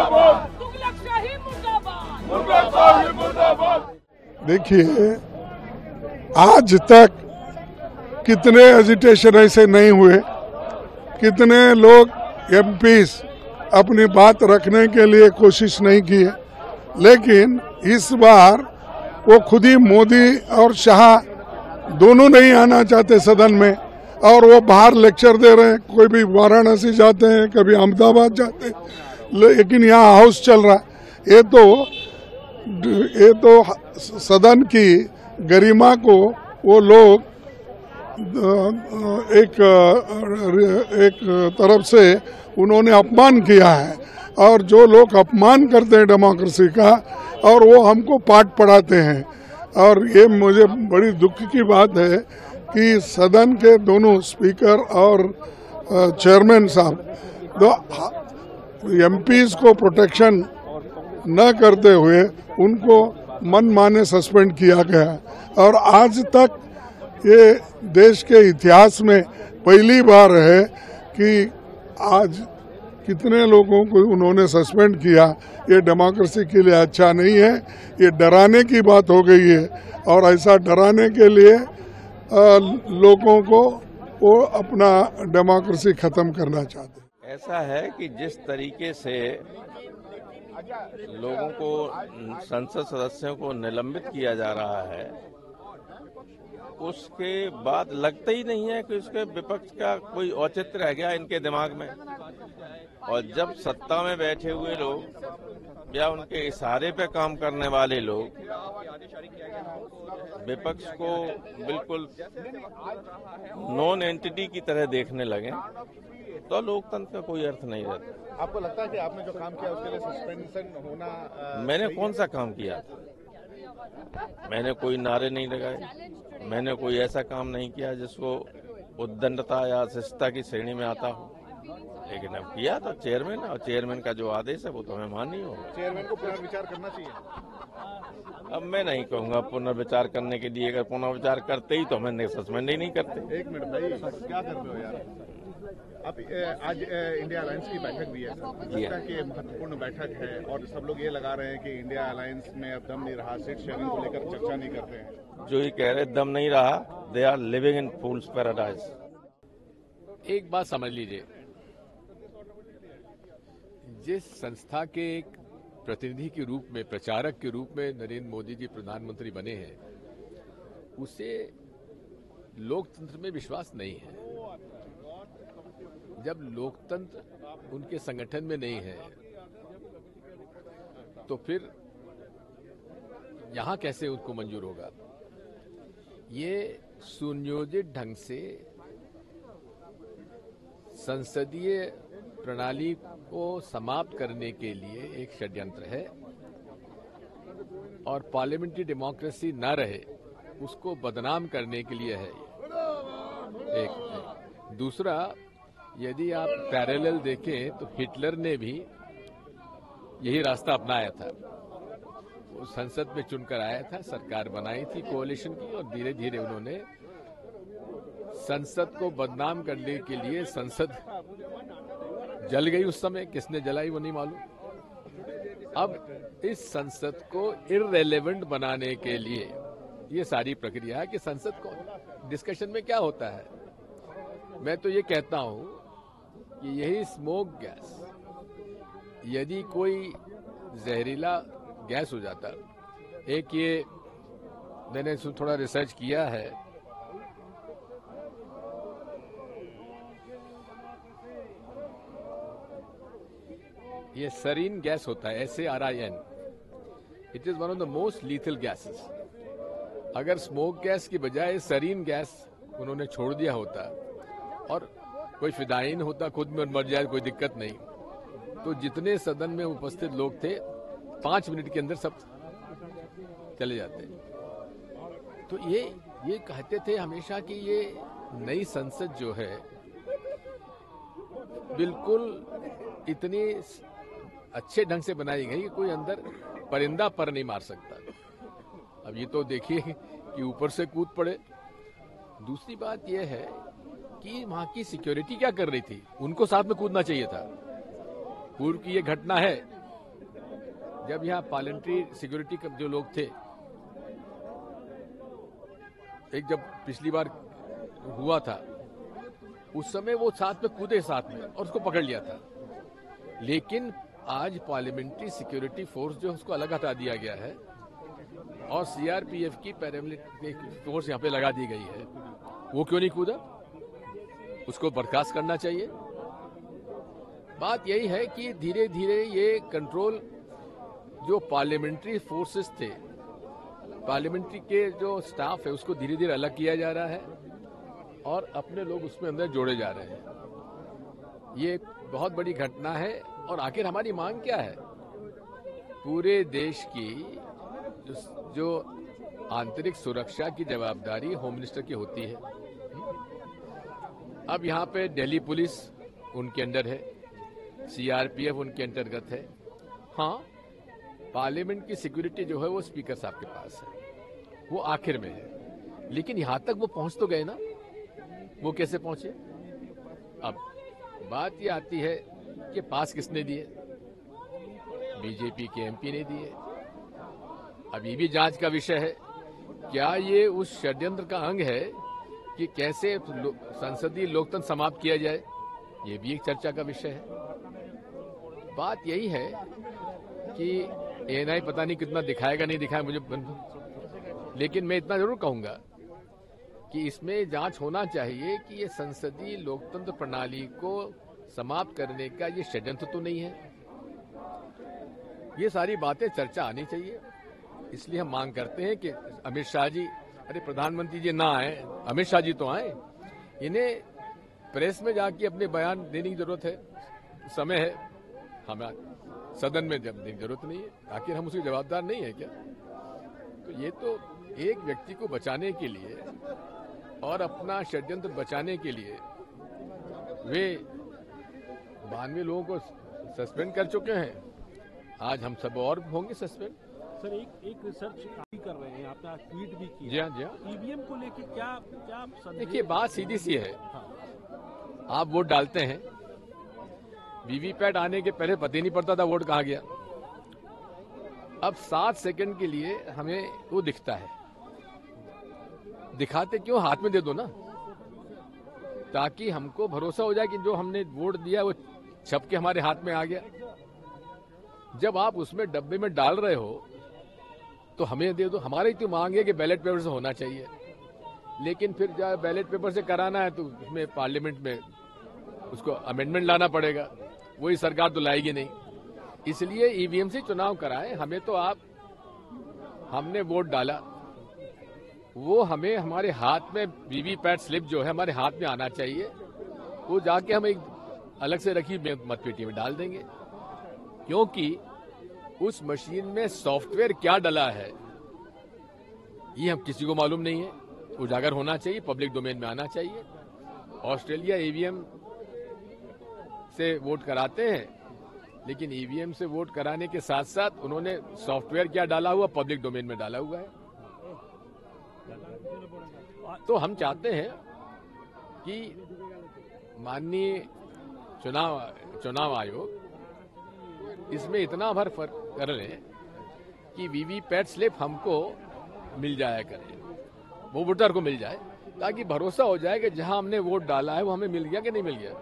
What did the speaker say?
तुगलकशाही मुर्दाबाद। देखिए, आज तक कितने एजिटेशन ऐसे नहीं हुए, कितने लोग एमपीज अपनी बात रखने के लिए कोशिश नहीं किए, लेकिन इस बार वो खुद ही मोदी और शाह दोनों नहीं आना चाहते सदन में, और वो बाहर लेक्चर दे रहे हैं। कोई भी वाराणसी जाते हैं, कभी अहमदाबाद जाते हैं, लेकिन यहाँ हाउस चल रहा है। ये तो सदन की गरिमा को वो लोग एक तरफ से उन्होंने अपमान किया है, और जो लोग अपमान करते हैं डेमोक्रेसी का, और वो हमको पाठ पढ़ाते हैं। और ये मुझे बड़ी दुख की बात है कि सदन के दोनों स्पीकर और चेयरमैन साहब एमपीज को प्रोटेक्शन न करते हुए उनको मनमाने सस्पेंड किया गया। और आज तक ये देश के इतिहास में पहली बार है कि आज कितने लोगों को उन्होंने सस्पेंड किया। ये डेमोक्रेसी के लिए अच्छा नहीं है, ये डराने की बात हो गई है, और ऐसा डराने के लिए लोगों को वो अपना डेमोक्रेसी खत्म करना चाहते हैं। ऐसा है कि जिस तरीके से लोगों को, संसद सदस्यों को निलंबित किया जा रहा है, उसके बाद लगता ही नहीं है कि उसके विपक्ष का कोई औचित्य रह गया इनके दिमाग में। और जब सत्ता में बैठे हुए लोग या उनके इशारे पे काम करने वाले लोग विपक्ष को बिल्कुल नॉन एंटिटी की तरह देखने लगे, तो लोकतंत्र का कोई अर्थ नहीं रहता। आपको लगता है कि आपने जो काम किया उसके लिए सस्पेंशन होना? मैंने कौन सा काम किया? मैंने कोई नारे नहीं लगाए, मैंने कोई ऐसा काम नहीं किया जिसको उद्दंडता या शिष्टता की श्रेणी में आता हो। लेकिन अब किया तो चेयरमैन, और चेयरमैन का जो आदेश है वो तो हमें माननी होगा। चेयरमैन को पुनर्विचार करना चाहिए। अब मैं नहीं कहूंगा पुनर्विचार करने के लिए, अगर पुनर्विचार करते ही तो हमें सस्पेंड ही नहीं करते। एक मिनट भाई, क्या कर रहे हो यार आप? आज इंडिया अलायंस की बैठक भी है सर, लगता है कि महत्वपूर्ण बैठक है, और सब लोग ये लगा रहे हैं कि इंडिया अलायंस में अब दम नहीं रहा, सीट शेयरिंग को लेकर चर्चा नहीं करते हैं। जो ये कह रहे दम नहीं रहा, they are living in fool's paradise. एक बात समझ लीजिए, जिस संस्था के एक प्रतिनिधि के रूप में, प्रचारक के रूप में नरेंद्र मोदी जी प्रधानमंत्री बने हैं, उसे लोकतंत्र में विश्वास नहीं है। जब लोकतंत्र उनके संगठन में नहीं है तो फिर यहां कैसे उनको मंजूर होगा? ये सुनियोजित ढंग से संसदीय प्रणाली को समाप्त करने के लिए एक षड्यंत्र है, और पार्लियामेंट्री डेमोक्रेसी न रहे उसको बदनाम करने के लिए है। एक दूसरा, यदि आप पैरेलल देखें तो हिटलर ने भी यही रास्ता अपनाया था। वो संसद में चुनकर आया था, सरकार बनाई थी कोalition की, और धीरे धीरे उन्होंने संसद को बदनाम करने के लिए, संसद जल गई उस समय, किसने जलाई वो नहीं मालूम। अब इस संसद को इररेलेवेंट बनाने के लिए ये सारी प्रक्रिया है कि संसद को डिस्कशन में क्या होता है। मैं तो ये कहता हूं कि यही स्मोक गैस, यदि कोई जहरीला गैस हो जाता, एक ये मैंने थोड़ा रिसर्च किया है, ये सरीन गैस होता है, SARIN। It is one of the most lethal gases. अगर स्मोक गैस की बजाय सरीन गैस उन्होंने छोड़ दिया होता और कोई फिदायीन होता, खुद में मर जाए, कोई दिक्कत नहीं, तो जितने सदन में उपस्थित लोग थे 5 मिनट के अंदर सब चले जाते। तो ये कहते थे हमेशा कि ये नई संसद जो है बिल्कुल इतनी अच्छे ढंग से बनाई गई कि कोई अंदर परिंदा पर नहीं मार सकता। अब ये तो देखिए कि ऊपर से कूद पड़े। दूसरी बात यह है कि वहां की सिक्योरिटी क्या कर रही थी, उनको साथ में कूदना चाहिए था। पूर्व की ये घटना है जब यहाँ पार्लियामेंट्री सिक्योरिटी के जो लोग थे, एक जब पिछली बार हुआ था उस समय वो साथ में कूदे साथ में और उसको पकड़ लिया था, लेकिन आज पार्लियामेंट्री सिक्योरिटी फोर्स जो उसको अलग हटा दिया गया है और सीआरपीएफ की पैरामिलिट्री फोर्स यहाँ पे लगा दी गई है। वो क्यों नहीं कूदा? उसको बर्खास्त करना चाहिए। बात यही है कि धीरे धीरे ये कंट्रोल जो पार्लियामेंट्री फोर्सेस थे, पार्लियामेंट्री के जो स्टाफ है उसको धीरे धीरे अलग किया जा रहा है और अपने लोग उसमें अंदर जोड़े जा रहे हैं। ये एक बहुत बड़ी घटना है। और आखिर हमारी मांग क्या है? पूरे देश की जो आंतरिक सुरक्षा की जवाबदारी होम मिनिस्टर की होती है। अब यहाँ पे दिल्ली पुलिस उनके अंडर है, सीआरपीएफ उनके अंतर्गत है। हाँ, पार्लियामेंट की सिक्योरिटी जो है वो स्पीकर साहब के पास है, वो आखिर में है, लेकिन यहां तक वो पहुंच तो गए ना। वो कैसे पहुंचे? अब बात ये आती है कि पास किसने दिए? बीजेपी के एमपी ने दिए। अब ये भी जांच का विषय है, क्या ये उस षड्यंत्र का अंग है कि कैसे संसदीय लोकतंत्र समाप्त किया जाए? ये भी एक चर्चा का विषय है। बात यही है कि एएनआई पता नहीं कितना दिखाएगा नहीं दिखाएगा मुझे, लेकिन मैं इतना जरूर कहूंगा कि इसमें जांच होना चाहिए कि ये संसदीय लोकतंत्र प्रणाली को समाप्त करने का ये षड्यंत्र तो नहीं है। ये सारी बातें चर्चा आनी चाहिए। इसलिए हम मांग करते हैं कि अमित शाह जी, अरे प्रधानमंत्री जी ना आए, अमित शाह जी तो आए, इन्हें प्रेस में जाके अपने बयान देने की जरूरत है। समय है, हमें सदन में जब देने की जरूरत नहीं है। आखिर हम उसके जवाबदार नहीं है क्या? तो ये तो एक व्यक्ति को बचाने के लिए और अपना षड्यंत्र बचाने के लिए वे 92 लोगों को सस्पेंड कर चुके हैं। आज हम सब और होंगे सस्पेंड। सर, एक रिसर्च भी कर रहे हैं, आपने आज ट्वीट भी किया। जी हाँ, जी हाँ। ईवीएम को लेके क्या देखिए, बात सीधी सी है। आप वोट डालते हैं, वीवीपैट आने के पहले पता ही नहीं पड़ता था वोट कहाँ गया। अब 7 सेकंड के लिए हमें वो दिखता है। दिखाते क्यों? हाथ में दे दो ना, ताकि हमको भरोसा हो जाए कि जो हमने वोट दिया वो छप के हमारे हाथ में आ गया। जब आप उसमें डब्बे में डाल रहे हो तो हमें दे दो। हमारी तो मांग है कि बैलेट पेपर से होना चाहिए, लेकिन फिर जब बैलेट पेपर से कराना है तो उसमें पार्लियामेंट में उसको अमेंडमेंट लाना पड़ेगा। वही सरकार तो लाएगी नहीं। इसलिए ईवीएम से चुनाव कराएं। हमें तो हमने वोट डाला, वो हमें हमारे हाथ में वीवीपैट स्लिप जो है हमारे हाथ में आना चाहिए। वो जाके हम एक अलग से रखी मतपेटी में डाल देंगे, क्योंकि उस मशीन में सॉफ्टवेयर क्या डला है ये हम किसी को मालूम नहीं है। उजागर होना चाहिए, पब्लिक डोमेन में आना चाहिए। ऑस्ट्रेलिया ईवीएम से वोट कराते हैं, लेकिन ईवीएम से वोट कराने के साथ साथ उन्होंने सॉफ्टवेयर क्या डाला हुआ पब्लिक डोमेन में डाला हुआ है। तो हम चाहते हैं कि माननीय चुनाव आयोग इसमें इतना भर फर्क कर लें कि वीवीपैट स्लिप हमको मिल जाया करे, वो वोटर को मिल जाए, ताकि भरोसा हो जाए कि जहां हमने वोट डाला है वो हमें मिल गया कि नहीं मिल गया।